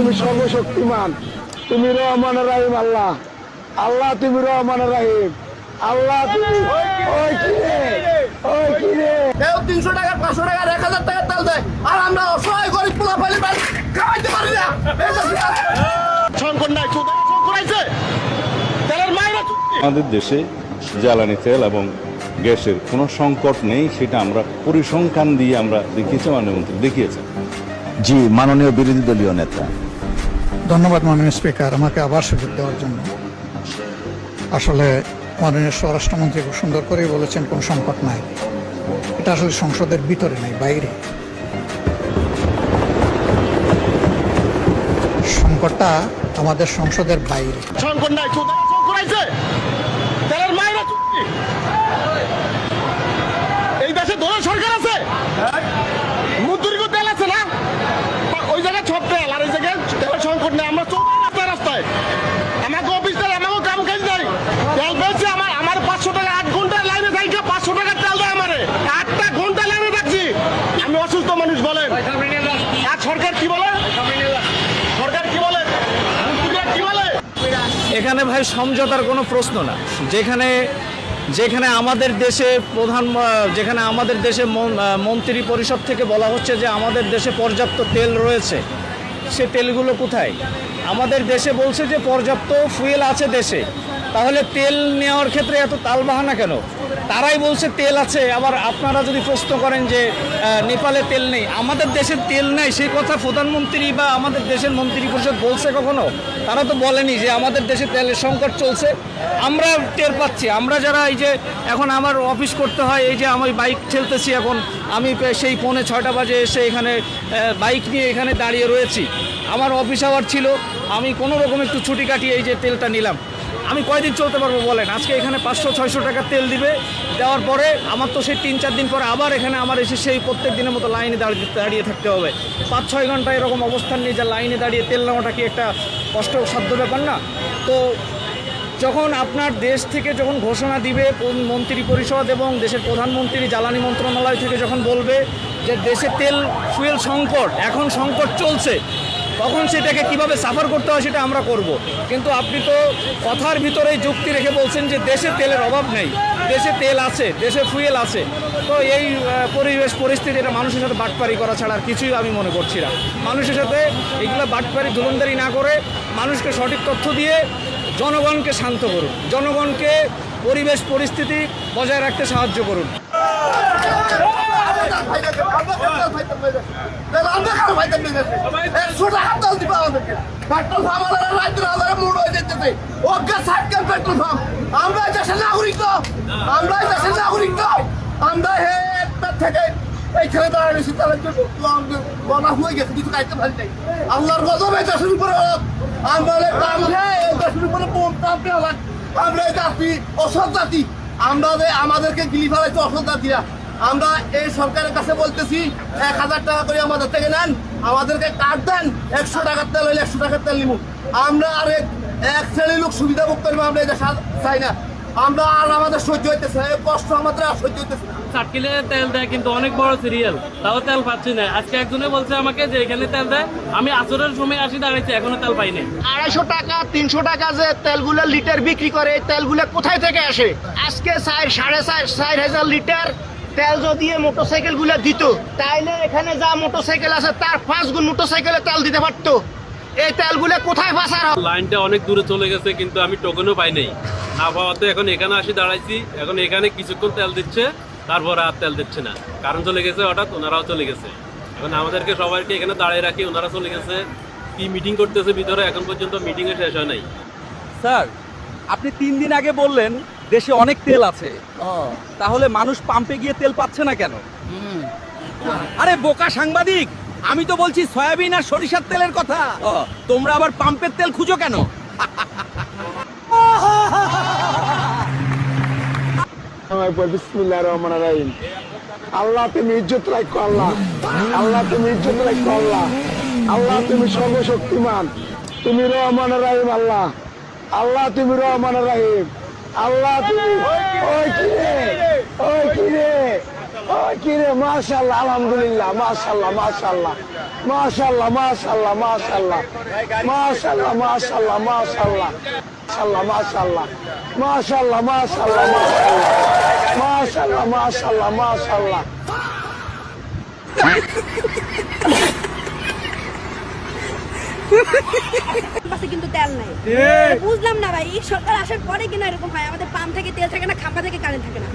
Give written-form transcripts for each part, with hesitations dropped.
তুমি সর্বশক্তিমান, তুমি রহমান রাহিম। আল্লাহ আল্লাহ তুমি রহমান রাহিম। আল্লাহ তুমি ওই কিরে 300 টাকা 500 টাকা 1000 টাকা তেল দেয়, আর আমরা অসহায় গরিব পোলা পাইলে খাওয়াইতে পারি না। আমাদের দেশে জ্বালানি তেল এবং গ্যাসের কোনো সংকট নেই, সেটা আমরা পরিসংখ্যান দিয়ে আমরা দেখিয়েছি, মাননীয় মন্ত্রী দেখিয়েছেন। জি, মাননীয় বিরোধী দলীয় নেতা। ধন্যবাদ মাননীয় স্পিকার আমাকে আবার সুযোগ দেওয়ার জন্য। আসলে মাননীয় স্বরাষ্ট্রমন্ত্রী খুব সুন্দর করেই বলেছেন কোনো সংকট নাই। এটা আসলে সংসদের ভিতরে নাই, বাইরে। সংকটটা আমাদের সংসদের বাইরে। সংকট নাই, তেলের মাইরা এই দেশে দোলা সরকার আছে, মুদ্রিক তেল আছে না, ওই জায়গায় সব তেল, আর ওই জায়গায় তেলের সংকট নেই। আমরা চলতে রাস্তায়, আমাকে অফিস তেল, আমাকে কাম কাজ নাই, তেল পেয়েছে আমার 500 টাকা 8 ঘন্টা লাইনে থাকি, 500 টাকা তেল দেয় আমারে, 8টা ঘন্টা লাইনে থাকছি। আমি অসুস্থ মানুষ, বলেন আর সরকার কি বলে? সরকার কি বলে? কি বলে? এখানে ভাই সমঝোতার কোনো প্রশ্ন না। যেখানে আমাদের দেশে মন্ত্রী পরিষদ থেকে বলা হচ্ছে যে আমাদের দেশে পর্যাপ্ত তেল রয়েছে, সে তেলগুলো কোথায়? আমাদের দেশে বলছে যে পর্যাপ্ত ফুয়েল আছে দেশে, তাহলে তেল নেওয়ার ক্ষেত্রে এত তালবাহানা কেন? তারাই বলছে তেল আছে, আবার আপনারা যদি প্রশ্ন করেন যে নেপালে তেল নেই, আমাদের দেশের তেল নেই, সেই কথা প্রধানমন্ত্রী বা আমাদের দেশের মন্ত্রী পরিষদ বলছে কখনো? তারা তো বলেনি যে আমাদের দেশে তেলের সংকট চলছে। আমরা টের পাচ্ছি, আমরা যারা এই যে এখন আমার অফিস করতে হয়, এই যে আমি বাইক ঠেলতেছি, এখন আমি সেই 5:45 বাজে এসে এখানে বাইক নিয়ে এখানে দাঁড়িয়ে রয়েছি। আমার অফিস আওয়ার ছিল, আমি কোনো রকম একটু ছুটি কাটিয়ে এই যে তেলটা নিলাম। আমি কয়দিন চলতে পারবো বলেন? আজকে এখানে 500-600 টাকা তেল দিবে, দেওয়ার পরে আমার তো সেই 3-4 দিন পরে আবার এখানে আমার এসে সেই প্রত্যেক দিনের মতো লাইনে দাঁড়িয়ে থাকতে হবে। 5-6 ঘন্টা এরকম অবস্থান নিয়ে যা লাইনে দাঁড়িয়ে তেল নেওয়াটা কি একটা কষ্টসাধ্য ব্যাপার না? তো যখন আপনার দেশ থেকে যখন ঘোষণা দিবে মন্ত্রী পরিষদ এবং দেশের প্রধানমন্ত্রী জ্বালানি মন্ত্রণালয় থেকে যখন বলবে যে দেশে তেল ফুয়েল সংকট, এখন সংকট চলছে, তখন সেটাকে কিভাবে সাফার করতে হয় সেটা আমরা করব। কিন্তু আপনি তো কথার ভিতরেই যুক্তি রেখে বলছেন যে দেশে তেলের অভাব নেই, দেশে তেল আছে, দেশে ফুয়েল আছে। তো এই পরিবেশ পরিস্থিতি, এটা মানুষের সাথে বাটপারি করা ছাড়া আর কিছুই আমি মনে করছি না। মানুষের সাথে এগুলো বাটপারি ধুরন্ধরি না করে মানুষকে সঠিক তথ্য দিয়ে জনগণকে শান্ত করুন, জনগণকে পরিবেশ পরিস্থিতি বজায় রাখতে সাহায্য করুন। আমরা দেশের নাগরিক, আমরা থেকে এইখানে দাঁড়িয়েছি, তাহলে বলা হয়ে গেছে, কিছু খাইতে পারি নাই। আল্লাহর গজব এই দেশের উপরে, আমরা দেশের উপরে আমরা এই জাতি অসৎ জাতি, আমাদেরকে গিলি ফেলাইছে অসৎ জাতিরা। আমরা এই সরকারের কাছে বলতেছি 1000 টাকা করে আমাদের থেকে নেন, আমাদেরকে কার্ড দেন, 100 টাকার তেল হইলে 100 টাকার তেল নিব। আমরা আর এক শ্রেণীর লোক সুবিধা ভোগ করবো, আমরা এই দেশে চাই না। আমরা আর আমাদের সহ্য হইতেছে, কষ্ট আমাদের আর সহ্য হইতেছে। 60 কিলো তেল দেয়, কিন্তু অনেক বড় সিরিয়াল, তাও তেল পাচ্ছি না। আজকে একজনে বলছে আমাকে যে এখানে তেল দেয়, আমি আসরের সময় আসি দাঁড়াইছি, এখনো তেল পাইনি। 250 টাকা 300 টাকা যে তেলগুলো লিটার বিক্রি করে, এই তেলগুলো কোথায় থেকে আসে? আজকে 4,500 লিটার তেল যদি মোটরসাইকেল গুলো দিত, তাইলে এখানে যা মোটরসাইকেল আছে তার 5 গুণ মোটরসাইকেলে তেল দিতে পারতো। এই তেলগুলো কোথায় পাচার হয়? লাইনটা অনেক দূরে চলে গেছে, কিন্তু আমি টোকেনও পাই নাই। না পাওয়াতে এখন এখানে আসি দাঁড়াইছি, এখন এখানে কিছুক্ষণ তেল দিচ্ছে, তারপরে আর তেল দিচ্ছে না। কারণ চলে গেছে হঠাৎ, ওনারাও চলে গেছে। এখন আমাদেরকে সবাইকে এখানে দাঁড়িয়ে রাখি, ওনারা চলে গেছে। কি মিটিং করতেছে ভিতরে, এখন পর্যন্ত মিটিংয়ে শেষ হয় নাই। স্যার, আপনি 3 দিন আগে বললেন দেশে অনেক তেল আছে, তাহলে মানুষ পাম্পে গিয়ে তেল পাচ্ছে না কেন? আরে বোকা সাংবাদিক, আমি তো বলছি সয়াবিন আর সরিষার তেলের কথা, তোমরা আবার পাম্পের তেল খুঁজো কেন? বিসমিল্লাহির রহমানির রহিম। আল্লাহ তুমি ইজ্জত রাখো, আল্লাহ আল্লাহ তুমি ইজ্জত রাখো, আল্লাহ আল্লাহ তুমি সর্বশক্তিমান, তুমি রহমানির রহিম। আল্লাহ আল্লাহ তুমি রহমানির রহিম। আল্লাহ তুমি ওই কিরে কি রে, মাশাআল্লাহ, আলহামদুলিল্লাহ, মাশাআল্লাহ, মাশাআল্লাহ, মাশাআল্লাহ, মাশাআল্লাহ, মাশাআল্লাহ, মাশাআল্লাহ, মাশাআল্লাহ, মাশাআল্লাহ, মাশাআল্লাহ, মাশাআল্লাহ, মাশাআল্লাহ, মাশাআল্লাহ, মাশাআল্লাহ, মাশাআল্লাহ। পাশে কিন্তু তেল নাই। বুঝলাম না ভাই, এই সরকার আসার পরে কিনা এরকম হয়, আমাদের পাম্প থেকে তেল থাকে না, খাম্পা থেকে কারেন্ট থাকে না।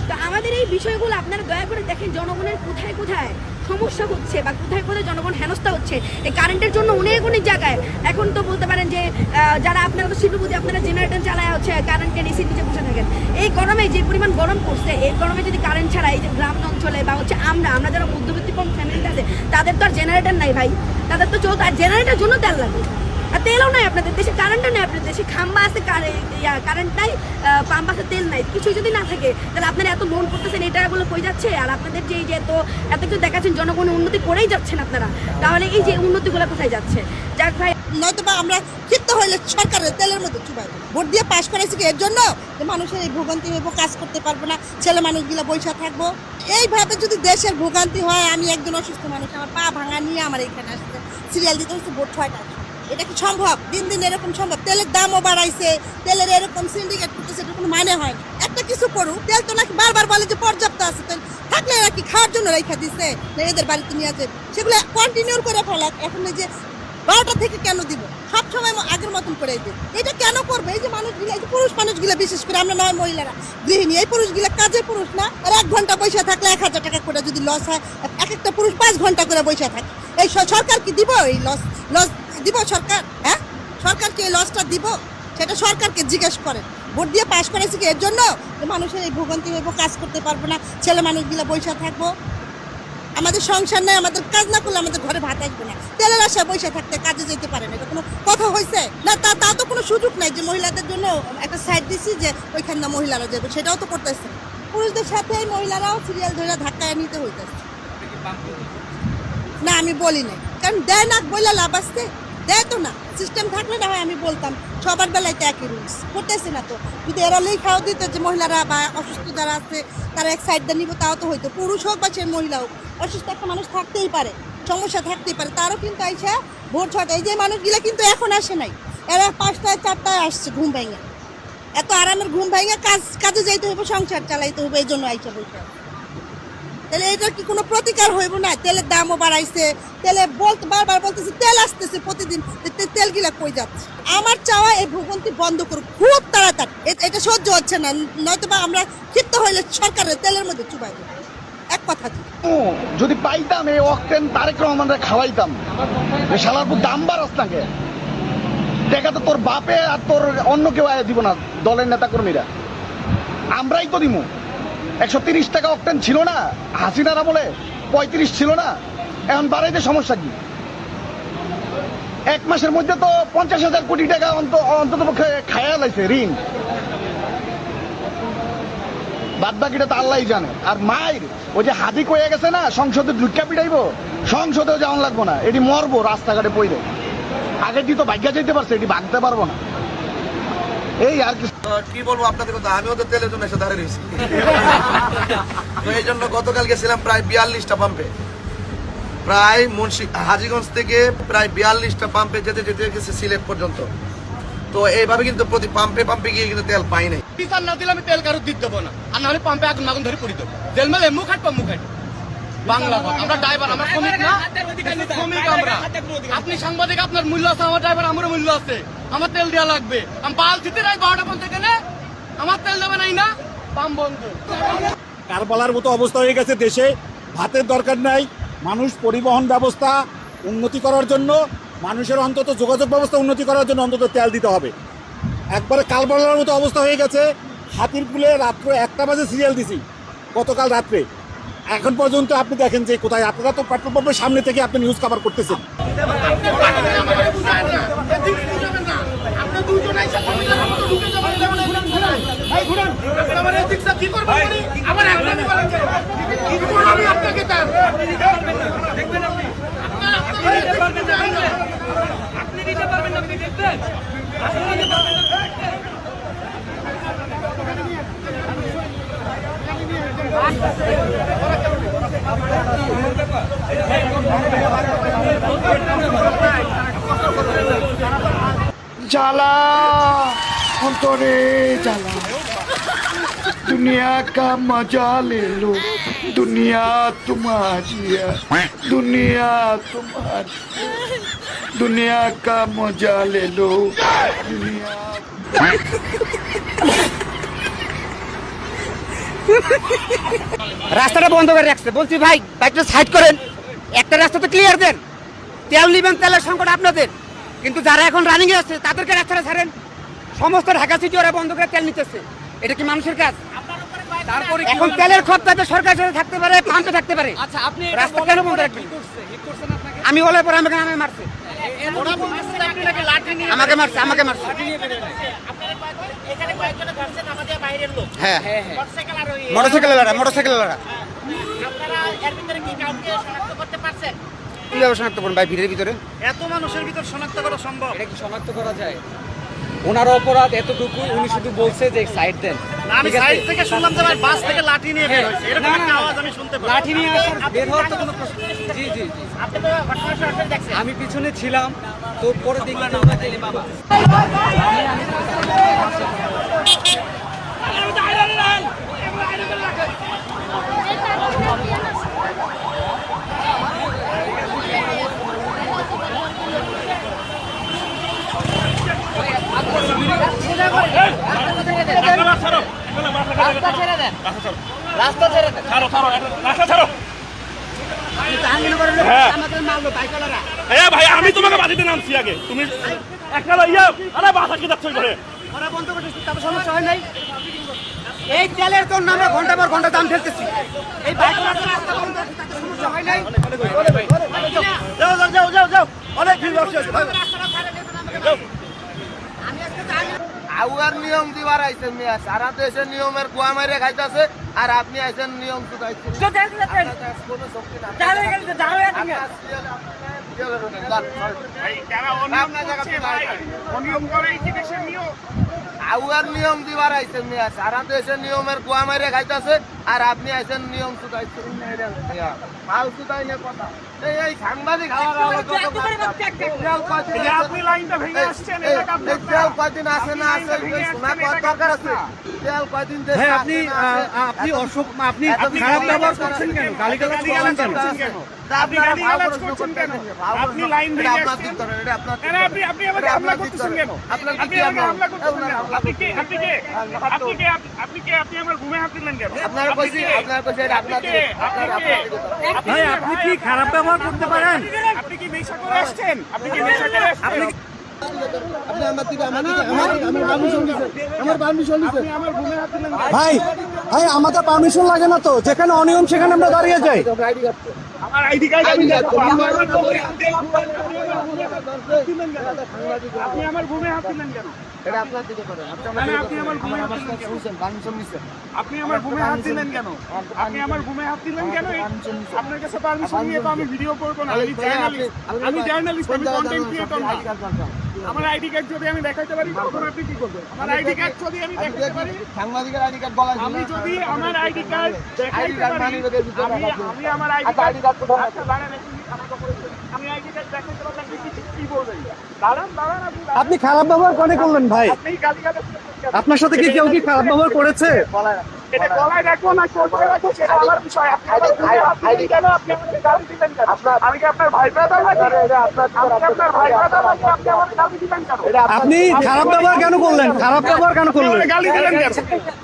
তো আমাদের এই বিষয়গুলো আপনারা দয়া করে দেখেন, জনগণের কোথায় কোথায় সমস্যা হচ্ছে বা কোথায় কোথায় জনগণ হেনস্থা হচ্ছে এই কারেন্টের জন্য অনেক অনেক জায়গায়। এখন তো বলতে পারেন যে যারা আপনারা তো শিল্পপতি, আপনারা জেনারেটর চালায় হচ্ছে কারেন্টের এসির নিচে বসে থাকেন। এই গরমে যে পরিমাণ গরম পড়ছে, এই গরমে যদি কারেন্ট ছাড়া এই যে গ্রাম অঞ্চলে বা হচ্ছে আমরা যারা মধ্যবিত্ত ফ্যামিলিতে আছে, তাদের তো আর জেনারেটর নাই ভাই, তাদের তো চলতে, আর জেনারেটরের জন্য তেল লাগে। আর তেলও নাই আপনাদের দেশে, কারেন্টও নেই আপনাদের দেশে, খাম্বা আছে, কারেন্ট নাই, পাম্প আছে, তেল নাই। কিছুই যদি না থাকে তাহলে আপনারা এত লোন করতেছেন, এই টাকাগুলো কই যাচ্ছে? আর আপনাদের যে এত কিছু দেখাচ্ছেন, জনগণ উন্নতি করেই যাচ্ছেন আপনারা, তাহলে এই যে উন্নতিগুলো কোথায় যাচ্ছে? যাক ভাই, নয়তোবা আমরা ক্ষিপ্ত হইলে সরকারের তেলের মধ্যে চুবাই ভোট দিয়ে পাশ করেছি এর জন্য যে মানুষের এই ভোগান্তি হইব, কাজ করতে পারবো না, ছেলে মানুষগুলো বৈশা থাকবো। এইভাবে যদি দেশের ভোগান্তি হয়, আমি একজন অসুস্থ মানুষ, আমার পা ভাঙা নিয়ে আমার এখানে আসছে, সিরিয়াল দিতে হচ্ছে ভোট 6টা। এটা কি সম্ভব? দিন দিন এরকম সম্ভব? তেলের দামও বাড়াইছে, তেলের এরকম সিন্ডিকেট করতেছে, এটা কোনো মানে হয়? একটা কিছু করুক, তেল তো নাকি বারবার বলে যে পর্যাপ্ত আছে, তেল থাকলে এরা কি খাওয়ার জন্য রেখা দিচ্ছে না এদের বাড়িতে নিয়ে আসে? সেগুলো কন্টিনিউ করে ফেলাক। এখন এই যে 12টা থেকে কেন দিব? সব সময় আগের মতন করে দিই। এটা কেন করবে? এই যে মানুষগুলো, এই যে পুরুষ মানুষগুলো, বিশেষ করে আমরা নয় মহিলারা গৃহিণী, এই পুরুষগুলো কাজের পুরুষ না? আর 1 ঘন্টা পয়সা থাকলে 1000 টাকা করে যদি লস হয়, এক একটা পুরুষ 5 ঘন্টা করে পয়সা থাকে। এই সরকার কি দিব? এই লস দিব সরকার? হ্যাঁ, সরকার কি এই লসটা দিব? সেটা সরকারকে জিজ্ঞেস করেন। ভোট দিয়ে পাশ করেছি কি এর জন্য যে মানুষের এই ভোগান্তি হইব, কাজ করতে পারবো না, ছেলে মানুষগুলো বৈশা থাকবো, আমাদের সংসার নাই, আমাদের কাজ না করলে আমাদের ঘরে ভাত আসবে না, তেলের আশায় বৈশা থাকতে কাজে যেতে পারে না। এটা কোনো কথা হয়েছে না? তা তো কোনো সুযোগ নাই যে মহিলাদের জন্য একটা সাইড দিছি যে ওইখানে না মহিলারা যাবে, সেটাও তো করতেছে। পুরুষদের সাথে এই মহিলারাও সিরিয়াল ধরে ধাক্কায় নিতে হইতেছে না। আমি বলি নাই, কারণ দেয় না বলে লাভ আসছে, দেয় তো না। সিস্টেম থাকলে না হয় আমি বলতাম, সবার বেলায় তো একই রুলস করতেছে না। তো যদি এরা লেখাও দিত যে মহিলারা বা অসুস্থ যারা আছে তারা এক সাইড দিয়ে নিব, তাও তো হইতো। পুরুষ হোক বা সে মহিলা হোক, অসুস্থ একটা মানুষ থাকতেই পারে, সমস্যা থাকতেই পারে, তারও কিন্তু আইসা ভোট 6টা। এই যে মানুষগুলা কিন্তু এখন আসে নাই, এরা 5টায় 4টায় আসছে ঘুম ভেঙে, এত আরামের ঘুম ভেঙে কাজে যাইতে হইব, সংসার চালাইতে হইব, এই জন্য আইসা বসে। তাহলে এটা কি কোনো প্রতিকার হইব না? তেলের দামও বাড়াইছে, তেলে বারবার বলতেছে তেল আসতেছে প্রতিদিন, তেলগুলা কই যাচ্ছে? আমার চাওয়া এই ভোগান্তি বন্ধ করুক খুব তাড়াতাড়ি, এটা সহ্য হচ্ছে না। নয়তোবা আমরা ক্ষিপ্ত হইলে সরকারের তেলের মধ্যে চুবাই দেবো, এক কথা। যদি পাইতাম এই অক্টেন তারেক রহমানরা খাওয়াইতাম, শালার পুর দাম বাড়াস নাকি? দেখা তো তোর বাপে আর তোর অন্য কেউ আয় দিব না, দলের নেতা কর্মীরা, আমরাই তো দিব। 130 টাকা অক্টেন ছিল না হাসিনারা বলে, 35 ছিল না, এখন বাড়াইতে সমস্যা কি? 1 মাসের মধ্যে তো 50,000 কোটি টাকা অন্তত পক্ষে খায়া লাইছে ঋণ, বাদ বাকিটা তো আল্লাহই জানে। আর মায়ের ওই যে হাদি কয়ে গেছে না, সংসদে ঢুকা পিটাইবো, সংসদেও যাওয়ান লাগবো না, এটি মরবো রাস্তাঘাটে পড়ে। আগে দিয়ে তো ভাগ্যা যেতে পারছে, এটি ভাগতে পারবো না। এই আর কি বলবো আপনাদের কথা, আমিও তো তেলের জন্য এসে দাঁড়িয়ে রয়েছি। তো এই জন্য গতকাল গেছিলাম প্রায় 42টা পাম্পে, প্রায় হাজীগঞ্জ থেকে প্রায় 42টা পাম্পে যেতে যেতে গেছে সিলেট পর্যন্ত। তো এইভাবে কিন্তু প্রতি পাম্পে গিয়ে কিন্তু তেল পাই নাই। বিচার না দিলে আমি তেল কারো দিতে দেবো না, আর না হলে পাম্পে আগুন ধরে পড়ি দেবো। তেল মেলে মুখ হাঁটবো, মুখ হাঁটবো। বাংলা আমরা ড্রাইভার, আমরা শ্রমিক না, শ্রমিক আমরা। আপনি সাংবাদিক, আপনার মূল্য আছে, আমার ড্রাইভার আমারও মূল্য আছে, আমার তেল দেওয়া লাগবে। আমি পাল দিতে নাই 12টা পর্যন্ত গেলে আমার তেল দেবে নাই না, পাম্প বন্ধ। কারবালার মতো অবস্থা হয়ে গেছে দেশে, ভাতের দরকার নাই। মানুষ পরিবহন ব্যবস্থা উন্নতি করার জন্য, মানুষের অন্তত যোগাযোগ ব্যবস্থা উন্নতি করার জন্য অন্তত তেল দিতে হবে। একবারে কারবালার মতো অবস্থা হয়ে গেছে। হাতিরপুলে রাত্রে 1টা বাজে সিরিয়াল দিছি গতকাল রাত্রে, এখন পর্যন্ত আপনি দেখেন যে কোথায়। আপনারা তো পেট্রোল পাম্পের সামনে থেকে আপনি নিউজ কভার করতেছেন। আপনি জ্বালা অন্তরে জ্বালা दुनिया का मजा ले लो दुनिया तुम्हारी है दुनिया तुम्हारी दुनिया का मजा ले लो दुनिया রাস্তাটা বন্ধ করে রাখছে, বলছি ভাই বাইকটা সাইড করেন, একটা রাস্তা তো ক্লিয়ার দেন। তেল নিবেন, তেলের সংকট আপনাদের, কিন্তু যারা এখন রানিং এ আছে তাদেরকে রাস্তাটা ছাড়েন। সমস্ত ঢাকা সিটি ওরা বন্ধ করে তেল নিতেছে, এটা কি মানুষের কাজ? তারপরে এখন তেলের খরচাতে সরকার সাথে থাকতে পারে, পাম্পে থাকতে পারে। আচ্ছা, আপনি রাস্তা কেন বন্ধ রাখবেন? আমি বলার পর আমাকে মারছে, আমাকে মারছে, আমাকে মারছে। হ্যাঁ, মোটরসাইকেল লড়া কিভাবে শনাক্ত করুন ভাই? ভিড়ের ভিতরে এত মানুষের ভিতর শনাক্ত করা সম্ভব? এটা কি শনাক্ত করা যায়? ওনার অপরাধ এতটুকু, উনি শুধু বলছে যে সাইড দেন। আমি সাইড থেকে শুনলাম যে ভাই বাস থেকে লাঠি নিয়ে বের হইছে, এরকম একটা আওয়াজ আমি শুনতে পাই। লাঠি নিয়ে আসার বের হওয়ার তো কোনো প্রশ্ন। জি জি জি, আপনি তো ঘটনা সরাসরি দেখছেন। আমি পিছনে ছিলাম, তো পরে দেখলাম না তাইলে বাবা। ভাই আমি তোমাকে বাজিতে নামছি আগে, তুমি একটা আরে বাসা কি যাচ্ছ করে ওরা বন্ধ করতেছে, তাতে সমস্যা হয় নাই। এই তেলের তোর নামে ঘন্টা পর ঘন্টা দাম ফেলতেছি, এই বাইক রাস্তা বন্ধ আছে, তাতে সমস্যা হয় নাই। যাও যাও যাও যাও যাও, অনেক ভিড় হচ্ছে। আউয়ার নিয়ম দিবার আইছেন মিয়া, সারা দেশে নিয়মের কুয়া মাইরে খাইতেছে, আর আপনি আইছেন নিয়ম শুধাইছেন। কোনো শক্তি না। আউয়ার নিয়ম দিবার আইছেন মিয়া, সারা দেশে নিয়মের কুয়া মাইরে খাইতেছে, আর আপনি আইছেন নিয়ম শুধাইছেন। মাল শুধাই না কথা, এই সাংবাদিক আপনি লাইনটা ভেঙে আসছেন, তেল কয়দিন আছে না আছে শোনা দরকার আছে। তেল কয়দিন আপনি আপনি খারাপ ব্যবহার করছেন কেন? গালিগালাজ করছেন কেন? আপনি গালিগালাজ করছেন কেন? আপনি লাইন ভেঙে আসছেন, এটা আপনার কেন? আপনি আমাকে হামলা করতেছেন কেন? আপনি আমাকে হামলা করতেছেন কেন? আপনি আমার ঘুমে হাত দিলেন কেন? আপনার কইছি এটা আপনার ভাই আপনি কি খারাপ ব্যবহার করতে পারেন? আপনি কি নেশা করে আসছেন? আপনি কি নেশা করে আসছেন? আপনি আমার পারমিশন দিছেন। আমার ঘুমে হাত দিলেন কেন? ভাই ভাই আমাদের পারমিশন লাগে না তো, যেখানে অনিয়ম সেখানে আমরা দাঁড়িয়ে যাই। আমার আইডি কার্ড আমি আপনি আমার ঘুমে হাত দিলেন কেন? এটা আপনার দিকে করেন। আপনি আমার ঘুমে হাত দিলেন কেন? পারমিশন নিছেন। আপনি আমার ঘুমে হাত দিলেন কেন? আপনি আমার ঘুমে হাত দিলেন কেন? আপনার কাছে পারমিশন নিয়ে তো আমি ভিডিও করব না। আমি জার্নালিস্ট, আমি কন্টেন্ট ক্রিয়েটর না। আমার আইডি কার্ড যদি আমি দেখাইতে পারি তখন আপনি কি করবেন? আমার আইডি কার্ড যদি আমি দেখাইতে পারি, সাংবাদিকের আইডি কার্ড বলা, আমি যদি আমার আইডি কার্ড দেখাইতে পারি, আমি আমার আইডি কার্ড আচ্ছা দাঁড়ান, আমি আইডি কার্ড দেখাইতে পারলে আপনি কি বলবেন? দাঁড়ান দাঁড়ান, আপনি খারাপ ব্যবহার করে করলেন ভাই? আপনি গালিগালাজ আপনার সাথে কি কেউ কি খারাপ ব্যবহার করেছে? এটা গলায় রাখবো না কোথায় রাখবো সেটা আমার বিষয়। আপনি কেন আপনি আমাকে গালি দিলেন কেন? আমি কি আপনার ভাই ব্রাদার নাকি? আপনার ভাই ব্রাদার নাকি? আপনি আমাকে গালি দিলেন কেন? আপনি খারাপ ব্যবহার কেন করলেন? খারাপ ব্যবহার কেন করলেন? গালি দিলেন কেন?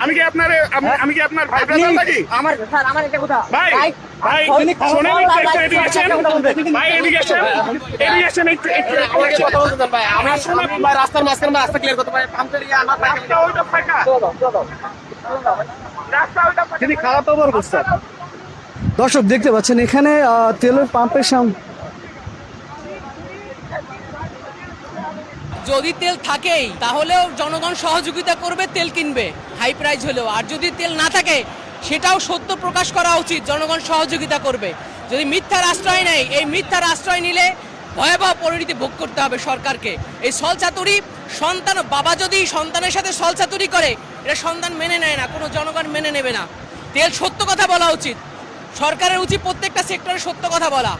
আমি কি আপনার ভাই ব্রাদার নাকি? আমার এটা কথা ভাই ভাই শুনেন একটু ভাই এদিকে আসেন একটু কথা বলতে ভাই। আমরা শুনে ভাই রাস্তার মাঝখানে রাস্তা ক্লিয়ার করতে পারি। পাম্পের আমার রাস্তা ওইটা ফাঁকা। তিনি খারাপ ব্যবহার করছেন। দর্শক দেখতে পাচ্ছেন এখানে তেলের পাম্পের সামনে যদি তেল থাকেই তাহলেও জনগণ সহযোগিতা করবে, তেল কিনবে হাই প্রাইস হলেও। আর যদি তেল না থাকে সেটাও সত্য প্রকাশ করা উচিত, জনগণ সহযোগিতা করবে। যদি মিথ্যার আশ্রয় নেয়, এই মিথ্যার আশ্রয় নিলে ভয়াবহ পরিণতি ভোগ করতে হবে সরকারকে। এই ছলচাতুরি সন্তান, বাবা যদি সন্তানের সাথে ছলচাতুরি করে, এটা সন্তান মেনে নেয় না, কোনো জনগণ মেনে নেবে না। তেল সত্য কথা বলা উচিত, সরকারের উচিত প্রত্যেকটা সেক্টরে সত্য কথা বলা।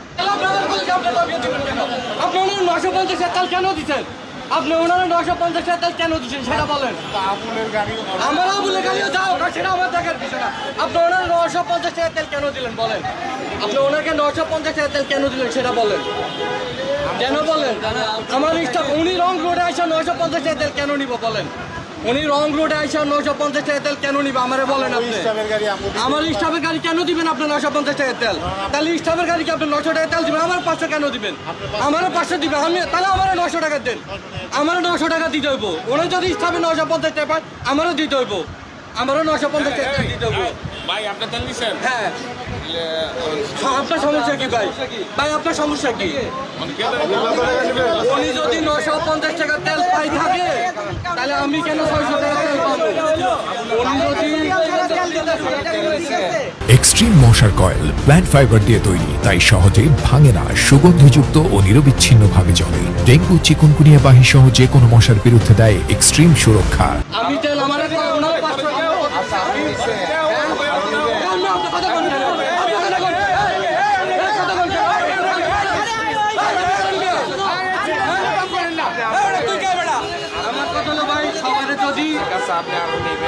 আপনারা 950 তেল কেন দিচ্ছেন? আপনি ওনারা 950 টাকা তেল কেন দিচ্ছেন সেটা বলেন। আমার আবুলের গাড়িও যাও, সেটা আমার দেখার বিষয় না। আপনি ওনারা 950 টাকা তেল কেন দিলেন বলেন। আপনি ওনাকে 950 টাকা তেল কেন দিলেন সেটা বলেন, কেন বলেন। আমার স্টাফ উনি রং রোডে আসা 950 টাকা তেল কেন নিব বলেন। উনি রং রোডে আসা 950 টাকা তেল কেন নিবে আমারে বলেন। আপনি আমার স্টাফের গাড়ি কেন দিবেন আপনি 950 টাকা তেল? তাহলে স্টাফের গাড়িকে আপনি 900 টাকা তেল দিবেন, আমার 500 কেন দিবেন? আমারও 500 দিবেন, আমি তাহলে আমার 900 টাকা দেন, আমার 900 টাকা দিতে হইব। ওরা যদি স্টাফে 950 টাকা পায় আমারও দিতে হইব, আমারও 950 টাকা দিতে হইব। ভাই আপনি তেল দিচ্ছেন? হ্যাঁ, আপনার সমস্যা কি ভাই? ভাই আপনার সমস্যা কি? উনি যদি 950 টাকা তেল পাই থাকে তাহলে আমি কেন 600 টাকা তেল পাবো? উনি যদি এক্সট্রিম মশার কয়েল প্ল্যান্ট ফাইবার দিয়ে তৈরি, তাই সহজে ভাঙে না, সুগন্ধিযুক্ত ও নিরবিচ্ছিন্নভাবে জ্বলে। ডেঙ্গু, চিকুনগুনিয়া বাহি সহ যে কোনো মশার বিরুদ্ধে দেয় এক্সট্রিম সুরক্ষা। আমি তেল আমার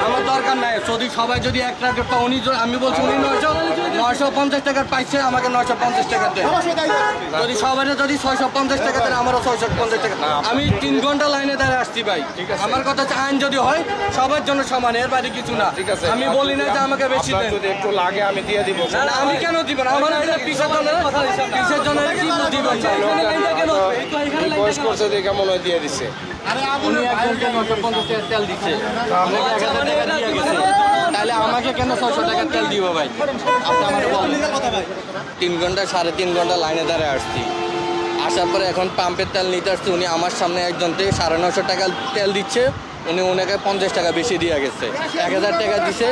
আমার দরকার নাই। যদি সবাই যদি 1 লাখ উনি আমি বলছি উনি 950 টাকার পাইছে, আমাকে 950 টাকা দেন। যদি সবাই যদি 650 টাকা দেন আমারও 650 টাকা। আমি 3 ঘন্টা লাইনে দাঁড়িয়ে আসছি ভাই। আমার কথা হচ্ছে আইন যদি হয় সবার জন্য সমান, এর বাইরে কিছু না। আমি বলি না যে আমাকে বেশি দেন, যদি একটু লাগে আমি দিয়ে দিব। না আমি কেন দিব না? আমার পিসের জন্য কি দিবেন? রিকোয়েস্ট করছে দেখে মনে হয় দিয়ে দিছে। উনি একজনকে 950 টাকা তেল দিচ্ছে, তাহলে আমাকে কেন 600 টাকা তেল দিব ভাই? আপনি আমাকে বলেন। 3 ঘন্টা 3.5 ঘন্টা লাইনে দাঁড়িয়ে আসছি, আসার পরে এখন পাম্পের তেল নিতে আসছে। উনি আমার সামনে একজন থেকে 950 টাকা তেল দিচ্ছে, উনি ওনাকে 50 টাকা বেশি দিয়ে গেছে, 1000 টাকা দিছে।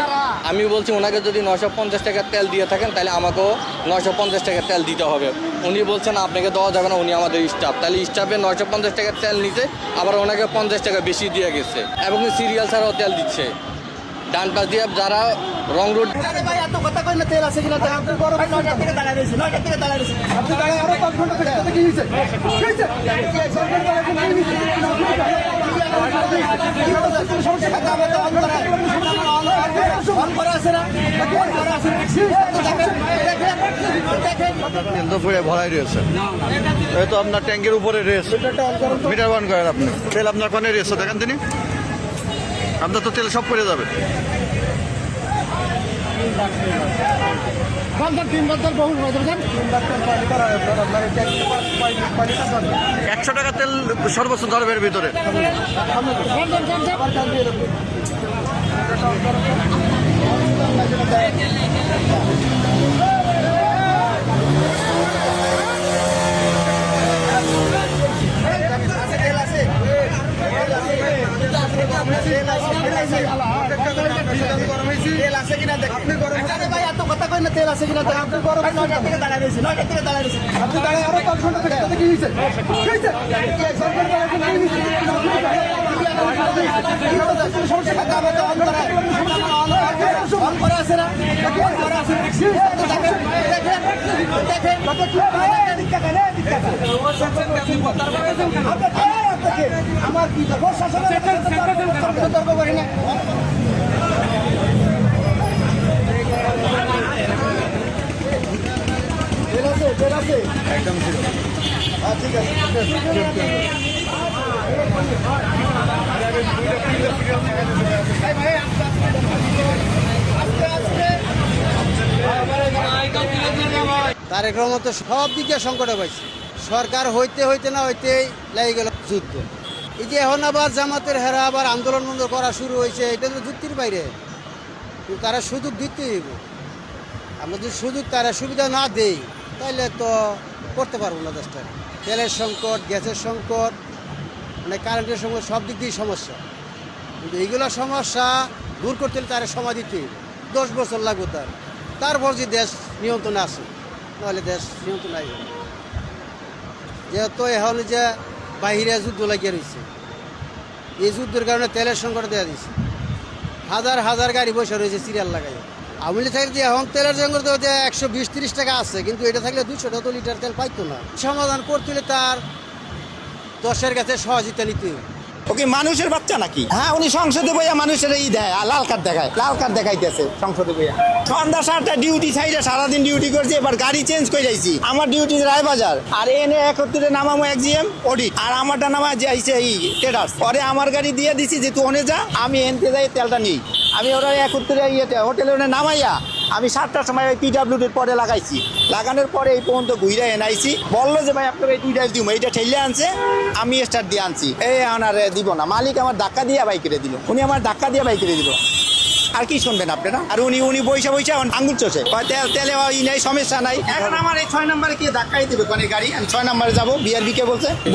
আমি বলছি ওনাকে যদি 950 টাকা তেল দিয়ে থাকেন তাহলে আমাকেও 950 টাকা তেল দিতে হবে। উনি বলছেন আপনাকে দেওয়া যাবে না, উনি আমাদের স্টাফ। তাহলে স্টাফে 950 টাকা তেল নিতে আবার ওনাকে 50 টাকা বেশি দিয়ে গেছে, এবং সিরিয়াল ছাড়াও তেল দিচ্ছে। ডান পাশ দিয়ে যারা রং রোড এত কথা কই না, তেল আছে কিনা আপনি বড় ভাই 9টা থেকে দাঁড়ায় রয়েছে, 9টা থেকে দাঁড়ায় রয়েছে। আপনি দাঁড়ায় আরো 5 ঘন্টা থেকে কি হইছে? ভরাই রয়েছে, এই তো আপনার ট্যাঙ্কের উপরে রয়েছে। মিটার অন করেন আপনি, তেল আপনার কোনে রয়েছে দেখেন তিনি, আপনার তো তেল সব করে যাবে। 100 টাকা তেল সর্বোচ্চ ধরবে এর ভিতরে। ভাই এত কথা কই না, তেল আছে কিনা আপনি বড় ভাই 9টা থেকে দাঁড়ায় রয়েছে, 9টা থেকে দাঁড়ায় রয়েছে। আপনি দাঁড়ায় আরো 5 ঘন্টা থেকে কি হইছে? সমস্যা কথা হবে তো অন করা আছে না, আমার কি সতর্ক করি না। একদম ঠিক আছে। তারেক রহমান তো সব দিকে সংকটে পাইছে। সরকার হইতে হইতে না হইতেই লেগে গেল যুদ্ধ। এই যে এখন আবার জামাতের হেরা আবার আন্দোলন করা শুরু হয়েছে, এটা তো যুক্তির বাইরে। তারা সুযোগ দিতে হইব, আমরা যদি সুযোগ তারা সুবিধা না দেই তাহলে তো করতে পারবো না দেশটা। তেলের সংকট, গ্যাসের সংকট, মানে কারেন্টের সংকট, সব দিক দিয়েই সমস্যা। কিন্তু এইগুলো সমস্যা দূর করতে হলে তারা সময় দিতে 10 বছর লাগবে তারপর যে দেশ নিয়ন্ত্রণে আসে, নাহলে দেশ নিয়ন্ত্রণ আসবে না। যেহেতু এখন যে বাহিরে যুদ্ধ লাগিয়ে রয়েছে, এই যুদ্ধের কারণে তেলের সংকট দেওয়া দিয়েছে। হাজার হাজার গাড়ি বসে রয়েছে সিরিয়াল লাগাই। আওয়ামী লীগ থাকলে এখন তেলের জঙ্গল তো 120-30 টাকা আছে, কিন্তু এটা থাকলে 200 লিটার তেল পাইতো না। সমাধান করতে হলে তার দশের কাছে সহযোগিতা নিতে ওকে মানুষের বাচ্চা নাকি? হ্যাঁ, উনি সংসদে বইয়া মানুষের দেয় আর লাল কার্ড দেখায়, লাল কার্ড দেখাইতেছে সংসদে বইয়া। সন্ধ্যা 7টা ডিউটি ছাইড়ে সারাদিন ডিউটি করছি, এবার গাড়ি চেঞ্জ করে যাইছি। আমার ডিউটি রায়বাজার, আর এনে 71 নামামো এক্সিএম অডিট, আর আমারটা নামা যাইছে এই ট্রেডার্স। পরে আমার গাড়ি দিয়ে দিছি যে তুই ওনে যা, আমি এনতে যাই তেলটা নিই। আমি ওরা 71 ইয়েতে হোটেলে ওনে নামাইয়া আমি 7টার সময় ওই পিডাব্লিউডির পরে লাগাইছি। লাগানোর পরে এই পর্যন্ত ঘুরে এনাইছি। বললো যে ভাই আপনার এই দুইটা দিব, এইটা ঠেলে আনছে, আমি স্টার্ট দিয়ে আনছি। এই আনার দিব না, মালিক আমার ধাক্কা দিয়ে বাইক কেটে দিল। উনি আমার ধাক্কা দিয়ে বাইক কেটে দিল। আর কি শুনবেন আপনারা? আর উনি বইসা আঙ্গুল চষে তেলে নাই, সমস্যা নাই। এখন আমার এই 6 নম্বরে কি ধাক্কাই দিবে কোন গাড়ি? আমি 6 নম্বরে যাবো, বিআরবি কে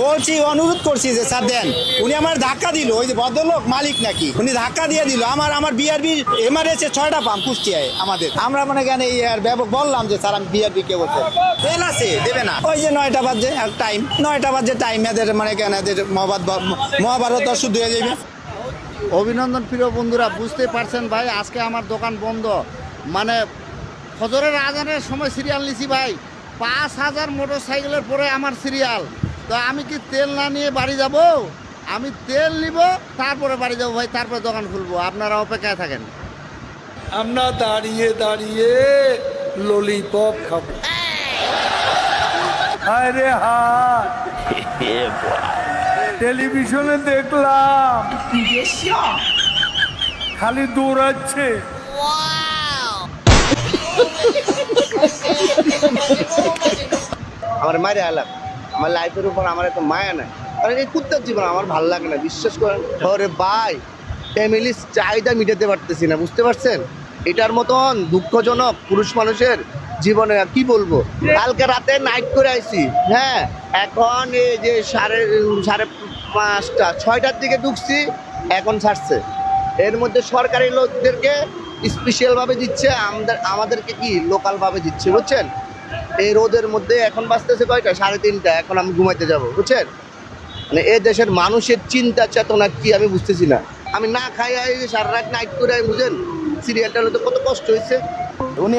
বলছি অনুরোধ করছি যে স্যার দেন। উনি আমার ধাক্কা দিল, ওই যে ভদ্রলোক মালিক নাকি, উনি ধাক্কা দিয়ে দিল। আমার বিআরবির এমআরএসে 6টা পাম্প কুষ্টিয়ায় আমাদের। আমরা মনে কেন এই বললাম যে স্যার আমি বিআরবি কে বলছে তেল আছে দেবে না। ওই যে 9টা বাজে টাইম, 9টা বাজে টাইম, এদের মানে কেন এদের মহাভারত শুধু হয়ে যাবে। অভিনন্দন প্রিয় বন্ধুরা, বুঝতে পারছেন ভাই, আজকে আমার দোকান বন্ধ। মানে ফজরের আজানের সময় সিরিয়াল নিছি ভাই, 5000 মোটর সাইকেলের পরে আমার সিরিয়াল। তো আমি কি তেল না নিয়ে বাড়ি যাব? আমি তেল নিব, তারপরে বাড়ি যাবো ভাই, তারপরে দোকান খুলবো। আপনারা অপেক্ষায় থাকেন। আমরা দাঁড়িয়ে দাঁড়িয়ে ললিপপ খাবো। আরে হ্যাঁ, টেলিভিশনে দেখলাম খালি দৌড়াচ্ছে। আমার মায়ের আলাপ, আমার লাইফের উপর আমার এত মায়া নাই, কারণ এই কুত্তার জীবন আমার ভালো লাগে না, বিশ্বাস করেন। ওরে ভাই, ফ্যামিলির চাহিদা মিটাতে পারতেছি না, বুঝতে পারছেন? এটার মতন দুঃখজনক পুরুষ মানুষের জীবনে আর কি বলবো। কালকে রাতে নাইট করে আইছি, হ্যাঁ, এখন এই যে সাড়ে 5টা 6টার দিকে ঢুকছি, এখন ছাড়ছে। এর মধ্যে সরকারি লোকদেরকে স্পেশালভাবে দিচ্ছে, আমাদেরকে কি লোকালভাবে দিচ্ছে, বুঝছেন? এই রোদের মধ্যে এখন বাজতেছে কয়টা? 3:30। এখন আমি ঘুমাইতে যাব, বুঝছেন? মানে এই দেশের মানুষের চিন্তা চেতনা কি আমি বুঝতেছি না। আমি না খাই সারা রাত নাইট করে, বুঝেন? সিরিয়ালটা হলে তো কত কষ্ট হয়েছে। উনি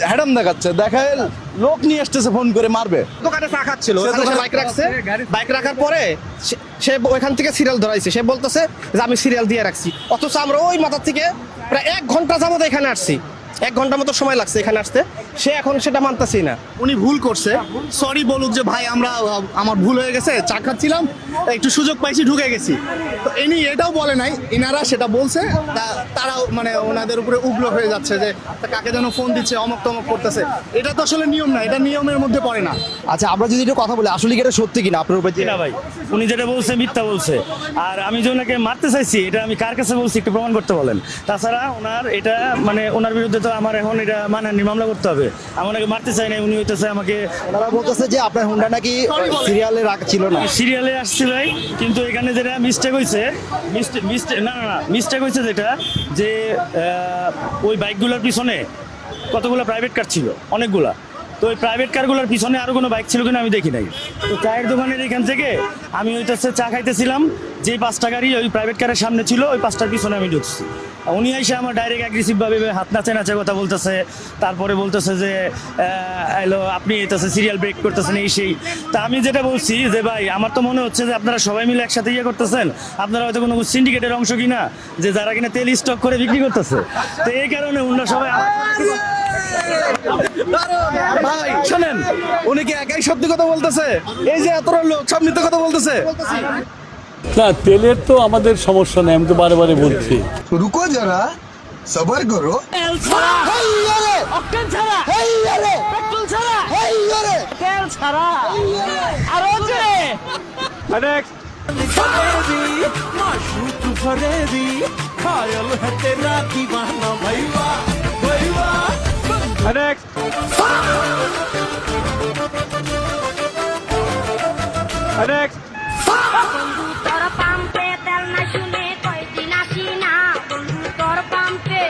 হ্যাডাম দেখাচ্ছে, দেখায় লোক নিয়ে আসতেছে ফোন করে মারবে। দোকানে চা খাচ্ছিল, বাইক রাখছে, বাইক রাখার পরে সে ওইখান থেকে সিরিয়াল ধরাইছে। সে বলতেছে যে আমি সিরিয়াল দিয়ে রাখছি, অথচ আমরা ওই মাথা থেকে প্রায় 1 ঘন্টা যাবত এখানে আসছি। 1 ঘন্টার মতো সময় লাগছে এখানে আসতে, সে এখন সেটা মানতেছি না। উনি ভুল করছে, সরি বলুক যে ভাই আমার ভুল হয়ে গেছে, চা খাচ্ছিলাম, একটু সুযোগ পাইছি, ঢুকে গেছি। তো ইনি এটাও বলে নাই, ইনারা সেটা বলছে, তারাও মানে ওনাদের উপরে উগ্র হয়ে যাচ্ছে যে কাকে যেন ফোন দিচ্ছে, অমক তমক করতেছে। এটা তো আসলে নিয়ম না, এটা নিয়মের মধ্যে পড়ে না। আচ্ছা, আমরা যদি এটা কথা বলি, আসলে কি এটা সত্যি কিনা আপনার উপর? না ভাই, উনি যেটা বলছে মিথ্যা বলছে। আর আমি যে ওনাকে মারতে চাইছি, এটা আমি কার কাছে বলছি একটু প্রমাণ করতে বলেন। তাছাড়া ওনার এটা মানে ওনার বিরুদ্ধে তো আমার এখন এটা মানহানি মামলা করতে হবে। আমি ওনাকে মারতে চাই না, উনি হইতেছে আমাকে, ওনারা বলতেছে যে আপনার হুন্ডা নাকি সিরিয়ালে ছিল না। সিরিয়ালে আসছি ভাই, কিন্তু এখানে যেটা মিস্টেক হয়েছে, মিস্টেক হয়েছে যেটা যে ওই বাইকগুলোর পিছনে কতগুলো প্রাইভেট কার ছিল, অনেকগুলা। তো ওই প্রাইভেট কারগুলোর পিছনে আরো কোনো বাইক ছিল কিনা আমি দেখি নাই। তো চায়ের দোকানের এখান থেকে আমি হইতেছে চা খাইতেছিলাম, যে 5টা গাড়ি ওই প্রাইভেট কারের সামনে ছিল, ওই 5টার পিছনে আমি ঢুকছি। উনি এসে আমার ডাইরেক্ট অ্যাগ্রেসিভভাবে হাত নাচে কথা বলতেছে। তারপরে বলতেছে যে এলো আপনি এটাছে সিরিয়াল ব্রেক করতেছেন, এই সেই। তা আমি যেটা বলছি যে ভাই, আমার তো মনে হচ্ছে যে আপনারা সবাই মিলে একসাথে ইয়ে করতেছেন, আপনারা হয়তো কোনো সিন্ডিকেটের অংশ কিনা, যে যারা কিনা তেল স্টক করে বিক্রি করতেছে। তো এই কারণে উনি সবাই ভাই শোনেন, উনি কি একাই সত্যি কথা বলতেছে? এই যে এতটা লোক সব মিথ্যা কথা বলতেছে। না, তেলের তো আমাদের সমস্যা নেই, আমি তো বারে বারে বলছি। রুকো যারা, সবার করো। তেল ছাড়া, অকটেন ছাড়া, পেট্রোল ছাড়া, তেল ছাড়া, আরো জোরে। নেক্সট নেক্সট নেক্সট তোর পাম্পে তেল না শুনে কয়দিন আসি না, বন্ধু তোর পাম্পে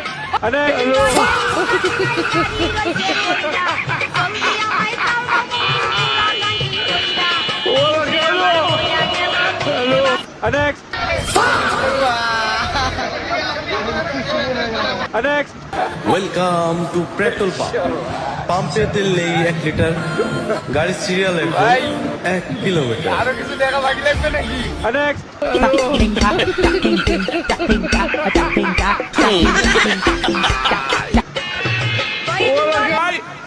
next welcome to petrol pump. পাম্পে তেল নেই 1 লিটার, গাড়ির সিরিয়াল 1 কিলোমিটার। আরো কিছু দেখা বাকি লাগবে নাকি?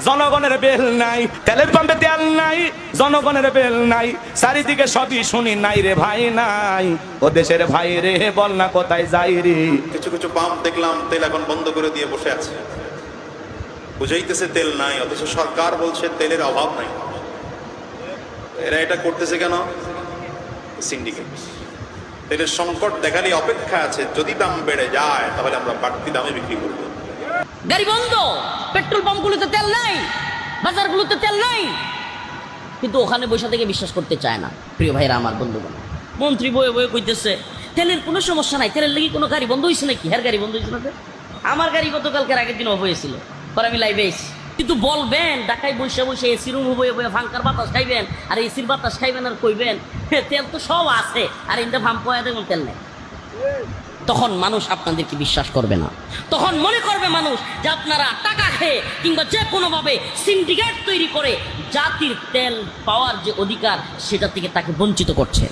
জনগণের বেল নাই, তেলের পাম্পে তেল নাই, জনগণের বেল নাই, চারিদিকে সবই শুনি নাই রে ভাই নাই, ও দেশের ভাই রে বল না কোথায় যাই রে। কিছু কিছু পাম্প দেখলাম তেল এখন বন্ধ করে দিয়ে বসে আছে, বুঝাইতেছে তেল নাই, অথচ সরকার বলছে তেলের অভাব নাই। এরা এটা করতেছে কেন? সিন্ডিকেট। তেলের সংকট দেখারই অপেক্ষা আছে, যদি দাম বেড়ে যায় তাহলে আমরা বাড়তি দামে বিক্রি করব। গাড়ি বন্ধ, পেট্রোল পাম্পগুলোতে তেল নাই, বাজারগুলোতে তেল নাই, কিন্তু ওখানে বসে থেকে বিশ্বাস করতে চায় না। প্রিয় ভাইরা আমার, বন্ধুগণ, মন্ত্রী বয়ে বয়ে কইতেছে তেলের কোনো সমস্যা নাই, তেলের লাগি কোনো গাড়ি বন্ধ হয়েছে নাকি? হ্যার গাড়ি বন্ধ হয়েছে না? আমার গাড়ি গতকালকের আগের দিন অফ হয়েছিল, পরে আমি লাইভে এসেছি। কিন্তু বলবেন ঢাকায় বসে বসে এসি রুম বয়ে বয়ে ফাঙ্কার বাতাস খাইবেন, আর এসির বাতাস খাইবেন, আর কইবেন তেল তো সব আছে, আর ইন্দা ভাম পয়া দেখুন তেল নেই। তখন মানুষ আপনাদেরকে বিশ্বাস করবে না, তখন মনে করবে মানুষ যে আপনারা টাকা খেয়ে কিংবা যে কোনোভাবে সিন্ডিকেট তৈরি করে জাতির তেল পাওয়ার যে অধিকার সেটা থেকে তাকে বঞ্চিত করছে।